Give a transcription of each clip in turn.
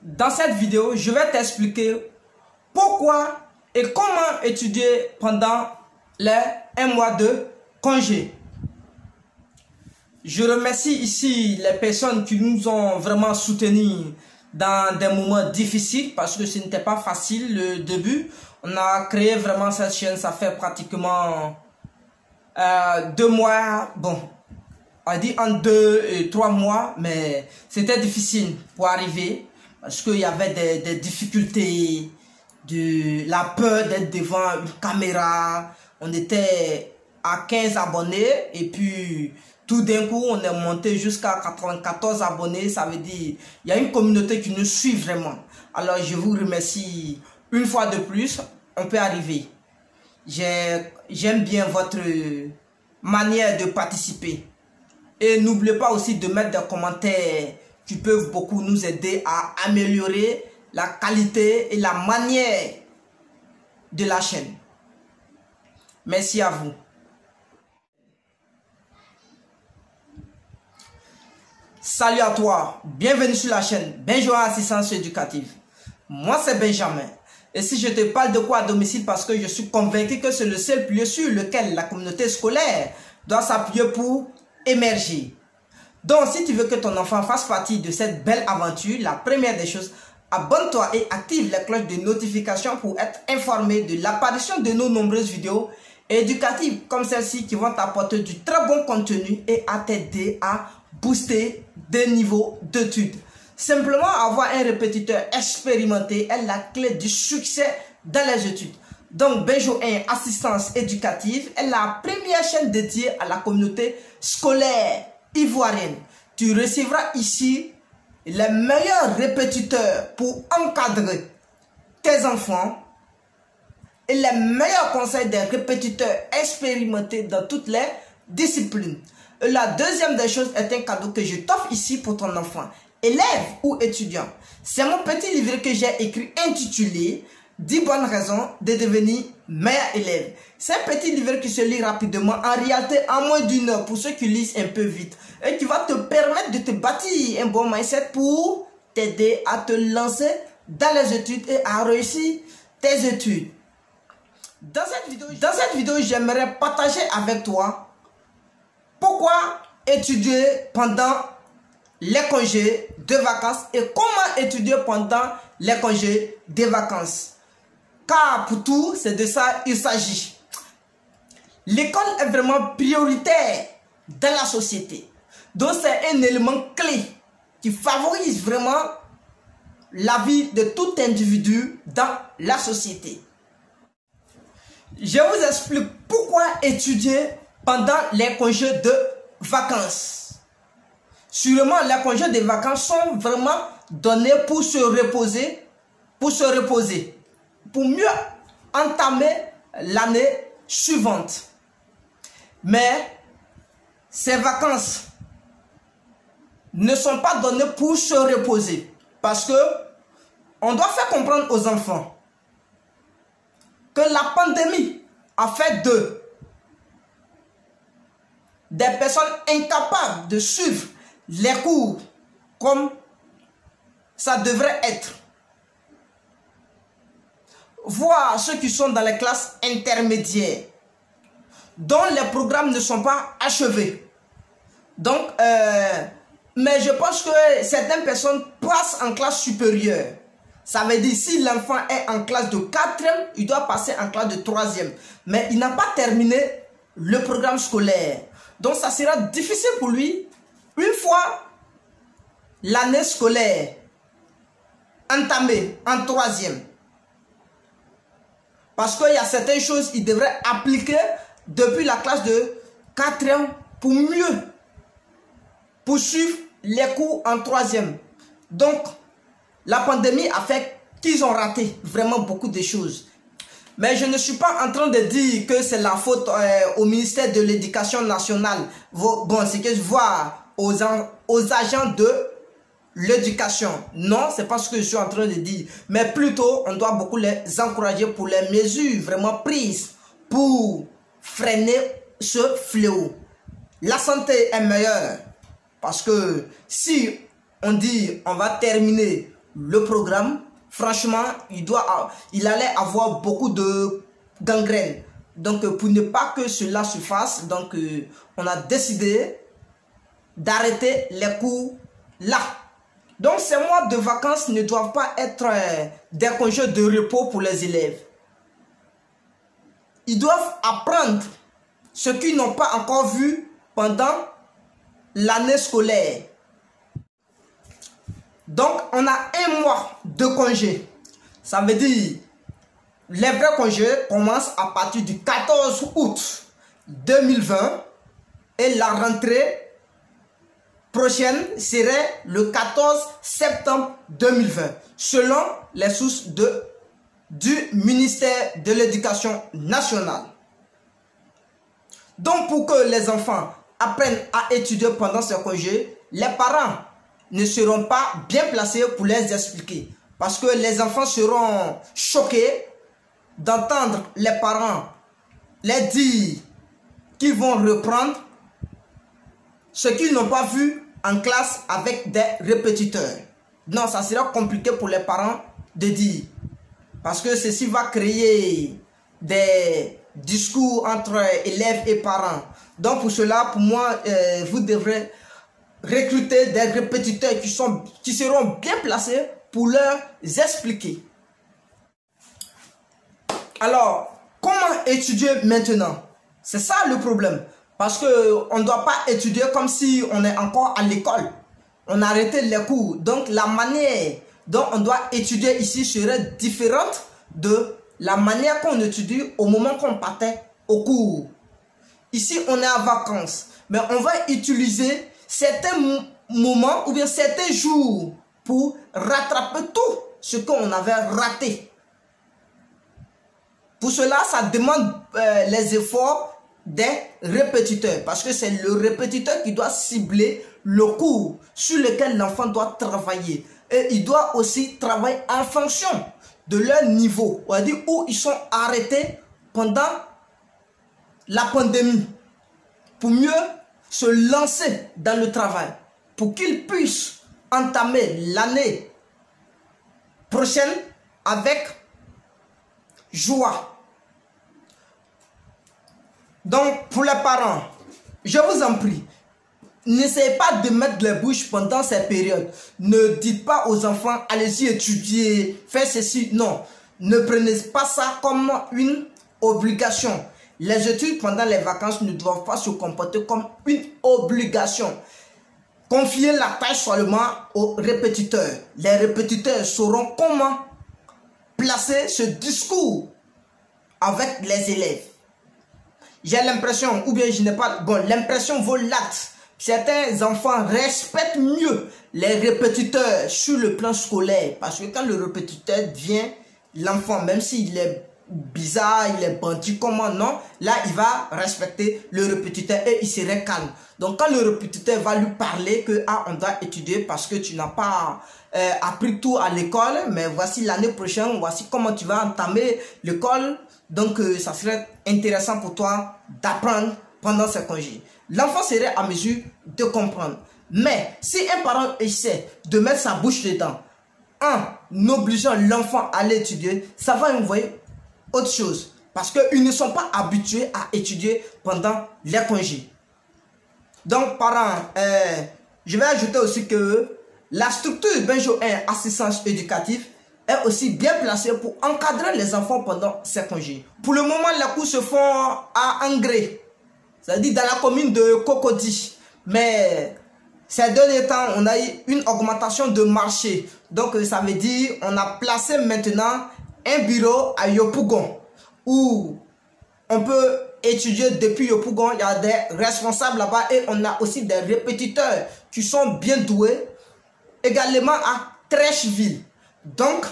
Dans cette vidéo, je vais t'expliquer pourquoi et comment étudier pendant les 1 mois de congé. Je remercie ici les personnes qui nous ont vraiment soutenus dans des moments difficiles parce que ce n'était pas facile le début. On a créé vraiment cette chaîne, ça fait pratiquement 2 mois, bon, on dit en 2 et 3 mois, mais c'était difficile pour arriver parce qu'il y avait des difficultés, de la peur d'être devant une caméra. On était à 15 abonnés et puis tout d'un coup on est monté jusqu'à 94 abonnés. Ça veut dire il y a une communauté qui nous suit vraiment. Alors je vous remercie une fois de plus. On peut arriver. J'aime bien votre manière de participer. Et n'oubliez pas aussi de mettre des commentaires qui peuvent beaucoup nous aider à améliorer la qualité et la manière de la chaîne. Merci à vous. Salut à toi, bienvenue sur la chaîne Benjoa Assistance Éducative. Moi c'est Benjamin. Et si je te parle de quoi à domicile, parce que je suis convaincu que c'est le seul lieu sur lequel la communauté scolaire doit s'appuyer pour émerger. Donc si tu veux que ton enfant fasse partie de cette belle aventure, la première des choses, abonne-toi et active les cloches de notification pour être informé de l'apparition de nos nombreuses vidéos éducatives comme celle-ci qui vont t'apporter du très bon contenu et à t'aider à booster des niveaux d'études. Simplement avoir un répétiteur expérimenté est la clé du succès dans les études. Donc Benjo 1 Assistance Éducative est la première chaîne dédiée à la communauté scolaire ivoirienne. Tu recevras ici les meilleurs répétiteurs pour encadrer tes enfants et les meilleurs conseils des répétiteurs expérimentés dans toutes les disciplines. Et la deuxième des choses est un cadeau que je t'offre ici pour ton enfant, élève ou étudiant. C'est mon petit livre que j'ai écrit intitulé 10 bonnes raisons de devenir meilleur élève. C'est un petit livre qui se lit rapidement, en réalité en moins d'1 heure pour ceux qui lisent un peu vite, et qui va te permettre de te bâtir un bon mindset pour t'aider à te lancer dans les études et à réussir tes études. Dans cette vidéo, j'aimerais partager avec toi pourquoi étudier pendant les congés de vacances et comment étudier pendant les congés de vacances. Car pour tout, c'est de ça il s'agit. L'école est vraiment prioritaire dans la société. Donc c'est un élément clé qui favorise vraiment la vie de tout individu dans la société. Je vous explique pourquoi étudier pendant les congés de vacances. Sûrement, les congés de vacances sont vraiment donnés pour se reposer, pour mieux entamer l'année suivante. Mais ces vacances ne sont pas données pour se reposer, parce que on doit faire comprendre aux enfants que la pandémie a fait d'eux des personnes incapables de suivre les cours comme ça devrait être. Voir ceux qui sont dans les classes intermédiaires, dont les programmes ne sont pas achevés. Donc, mais je pense que certaines personnes passent en classe supérieure. Ça veut dire si l'enfant est en classe de 4e, il doit passer en classe de 3e. Mais il n'a pas terminé le programme scolaire. Donc ça sera difficile pour lui, une fois l'année scolaire entamée en 3e. Parce qu'il y a certaines choses qu'il devrait appliquer depuis la classe de 4e pour mieux poursuivre les cours en 3e. Donc, la pandémie a fait qu'ils ont raté vraiment beaucoup de choses. Mais je ne suis pas en train de dire que c'est la faute au ministère de l'Éducation nationale. Bon, c'est que je vois aux agents de l'éducation. Non, c'est pas ce que je suis en train de dire. Mais plutôt, on doit beaucoup les encourager pour les mesures vraiment prises pour freiner ce fléau. La santé est meilleure. Parce que si on dit on va terminer le programme, franchement, il allait avoir beaucoup de gangrène. Donc, pour ne pas que cela se fasse, donc on a décidé d'arrêter les cours là. Donc, ces mois de vacances ne doivent pas être des congés de repos pour les élèves. Ils doivent apprendre ce qu'ils n'ont pas encore vu pendant l'année scolaire. Donc, on a un mois de congé. Ça veut dire, les vrais congés commencent à partir du 14 août 2020 et la rentrée prochaine serait le 14 septembre 2020, selon les sources du ministère de l'Éducation nationale. Donc, pour que les enfants apprennent à étudier pendant ce congé, les parents ne seront pas bien placés pour les expliquer. Parce que les enfants seront choqués d'entendre les parents les dire qu'ils vont reprendre ce qu'ils n'ont pas vu en classe avec des répétiteurs. Non, ça sera compliqué pour les parents de dire. Parce que ceci va créer des discours entre élèves et parents. Donc pour cela, pour moi, vous devrez recruter des répétiteurs qui seront bien placés pour leur expliquer. Alors, comment étudier maintenant? C'est ça le problème. Parce qu'on ne doit pas étudier comme si on est encore à l'école. On a arrêté les cours. Donc la manière dont on doit étudier ici serait différente de la manière qu'on étudie au moment qu'on partait au cours. Ici, on est en vacances. Mais on va utiliser certains moments ou bien certains jours pour rattraper tout ce qu'on avait raté. Pour cela, ça demande les efforts des répétiteurs. Parce que c'est le répétiteur qui doit cibler le cours sur lequel l'enfant doit travailler. Et il doit aussi travailler en fonction de leur niveau. On va dire où ils sont arrêtés pendant la pandémie. Pour mieux se lancer dans le travail. Pour qu'ils puissent entamer l'année prochaine avec joie. Donc, pour les parents, je vous en prie, n'essayez pas de mettre les bouches pendant cette période. Ne dites pas aux enfants, allez-y étudier, faites ceci. Non, ne prenez pas ça comme une obligation. Les études pendant les vacances ne doivent pas se comporter comme une obligation. Confiez la tâche seulement aux répétiteurs. Les répétiteurs sauront comment placer ce discours avec les élèves. J'ai l'impression, ou bien je n'ai pas... Bon, l'impression vaut l'acte. Certains enfants respectent mieux les répétiteurs sur le plan scolaire. Parce que quand le répétiteur vient, l'enfant, même s'il est bizarre, il est bandit, comment non, là il va respecter le répétiteur et il serait calme. Donc quand le répétiteur va lui parler que on doit étudier parce que tu n'as pas appris tout à l'école, mais voici l'année prochaine, voici comment tu vas entamer l'école. Donc ça serait intéressant pour toi d'apprendre pendant ces congés. L'enfant serait à mesure de comprendre. Mais si un parent essaie de mettre sa bouche dedans en obligeant l'enfant à aller étudier, ça va envoyer autre chose. Parce qu'ils ne sont pas habitués à étudier pendant les congés. Donc, parents, je vais ajouter aussi que la structure Benjo 1 assistance éducative est aussi bien placée pour encadrer les enfants pendant ces congés. Pour le moment, les cours se font à Angré, c'est-à-dire dans la commune de Cocody. Mais ces derniers temps, on a eu une augmentation de marché. Donc, ça veut dire on a placé maintenant un bureau à Yopougon où on peut étudier depuis Yopougon. Il y a des responsables là-bas et on a aussi des répétiteurs qui sont bien doués. Également à Trècheville. Donc,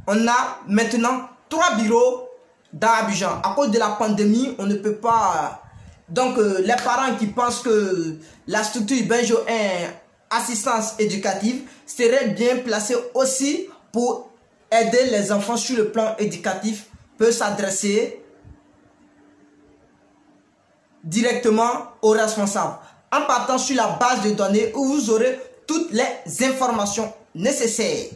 on a maintenant 3 bureaux dans Abidjan. À cause de la pandémie, on ne peut pas... Donc, les parents qui pensent que la structure Benjo 1 assistance éducative serait bien placée aussi pour aider les enfants sur le plan éducatif, peut s'adresser directement aux responsables en partant sur la base de données où vous aurez toutes les informations nécessaires.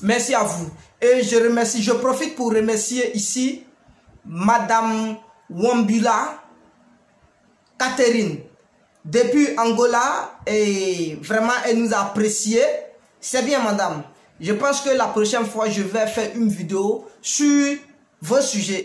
Merci à vous. Et je profite pour remercier ici Madame Wambula Catherine depuis Angola, et vraiment elle nous a apprécié. C'est bien madame. Je pense que la prochaine fois je vais faire une vidéo sur vos sujets.